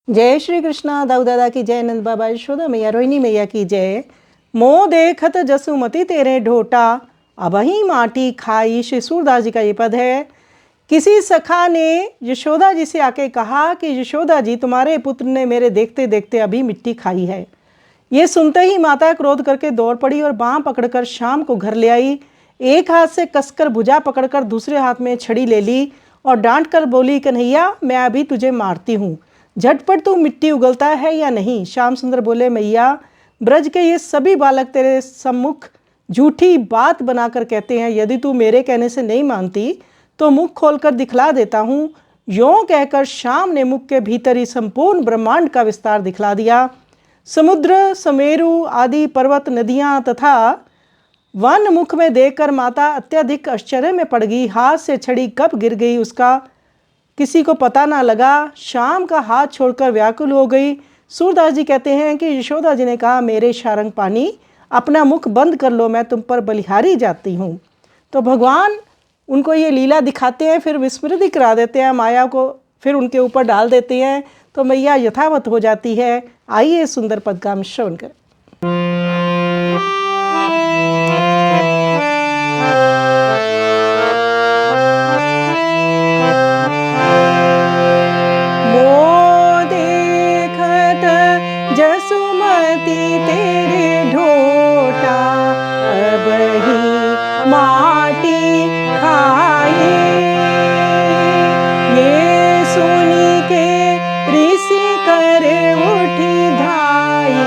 जय श्री कृष्णा। दाऊ दादा की जय, नंद बाबा यशोदा मैया, रोहिणी मैया की जय। मोह देखत जसुमति तेरे ढोटा, अबही माटी खाई। श्री सूरदास जी का ये पद है। किसी सखा ने यशोदा जी से आके कहा कि यशोदा जी, तुम्हारे पुत्र ने मेरे देखते देखते अभी मिट्टी खाई है। ये सुनते ही माता क्रोध करके दौड़ पड़ी और बाँह पकड़कर शाम को घर ले आई। एक हाथ से कसकर भुजा पकड़कर दूसरे हाथ में छड़ी ले ली और डांट कर बोली, कन्हैया मैं अभी तुझे मारती हूँ, झटपट तू मिट्टी उगलता है या नहीं। श्याम सुंदर बोले, मैया ब्रज के ये सभी बालक तेरे सम्मुख झूठी बात बनाकर कहते हैं, यदि तू मेरे कहने से नहीं मानती तो मुख खोलकर दिखला देता हूँ। यों कहकर श्याम ने मुख के भीतर ही संपूर्ण ब्रह्मांड का विस्तार दिखला दिया। समुद्र, समेरु आदि पर्वत, नदियाँ तथा वन मुख में देखकर माता अत्यधिक आश्चर्य में पड़ गई। हाथ से छड़ी कब गिर गई उसका किसी को पता ना लगा। शाम का हाथ छोड़कर व्याकुल हो गई। सूरदास जी कहते हैं कि यशोदा जी ने कहा, मेरे शारंग पानी अपना मुख बंद कर लो, मैं तुम पर बलिहारी जाती हूँ। तो भगवान उनको ये लीला दिखाते हैं, फिर विस्मृति करा देते हैं, माया को फिर उनके ऊपर डाल देते हैं, तो मैया यथावत हो जाती है। आइए सुंदर पद का हम श्रवण करें। जसुमति तेरे ढोटा, अबही माटी खाई। ये सुनी के ऋषि कर उठी धाई,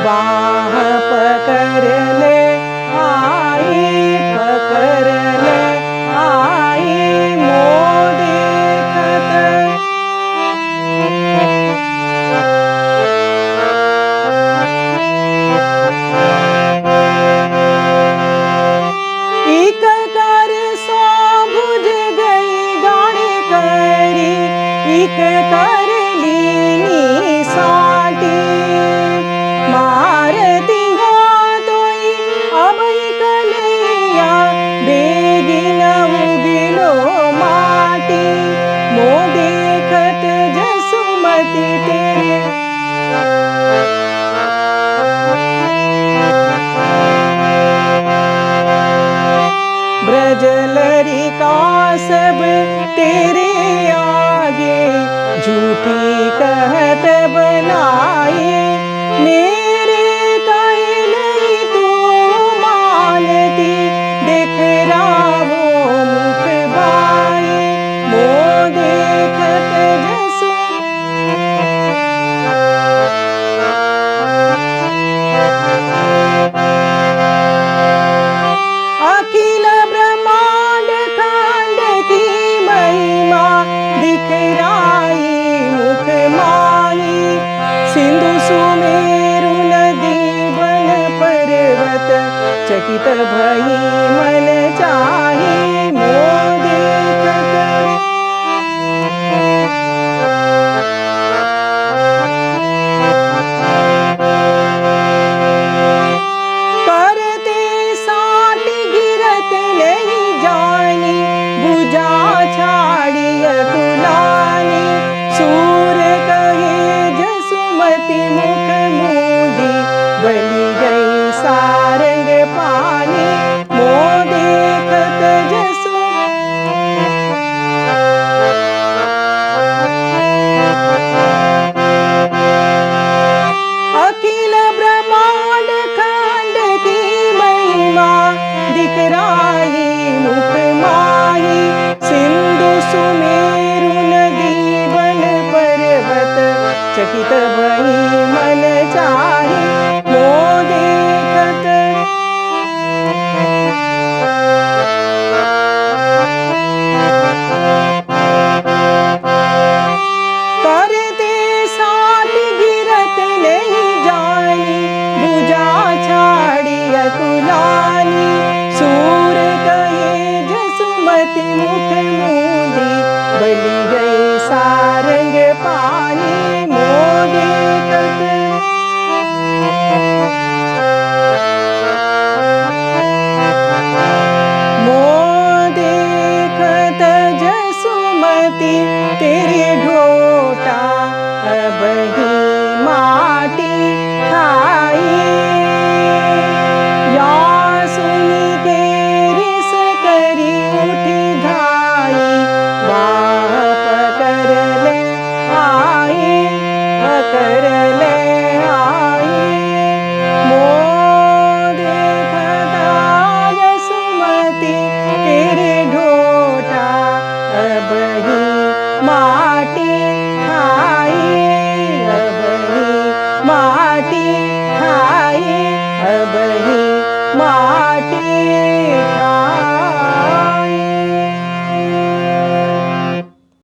बाह पकड़ ले आई, पकड़ ले आई। मोह देखत कर लीनी साटी, मारती हो तो अब कन्हैया, बेगिन उगिलो माटी। मोह देखत जसुमति तेरे ब्रज लरिका सब तेरे आगे, झूठी कहत बनाई। मेरे कहे नहीं तू मानती, देख रावो मुख बाई। मोह देखत जसु अखिल ब्रह्मांड खंड की महिमा दिखराई मुख माही। सिंधु सुमेरु नदी वन पर्वत, चकित भई मन चाही। मोह देखत करते साट गिरत नहीं जानी, बुझा छाड़ी अकुलानी। सूर कहे जसुमति मुख मूंदी, बली गई सारंग पानी। मोह देखत जसु अखिल ब्रह्मांड खंड की महिमा दिखराई मुख माही। सिंधु सुमेरु नदी वन पर्वत, चकित भई मन चाही। मोह देखत करते साट गिरत नहीं जानी, बुझा छाड़ी अकुलानी। सूर कहे जसुमति मुख मूंदी, बली गई सारंग पानी। मोह अबही माटी खाई। या सुनी के रिस करी उठी धाई, बाह पकड़ ले आई, पकड़ ले आई। मोह देखता जसुमती तेरे ढोटा, अबही माटी खाई, अबही माटी खाई, अबही माटी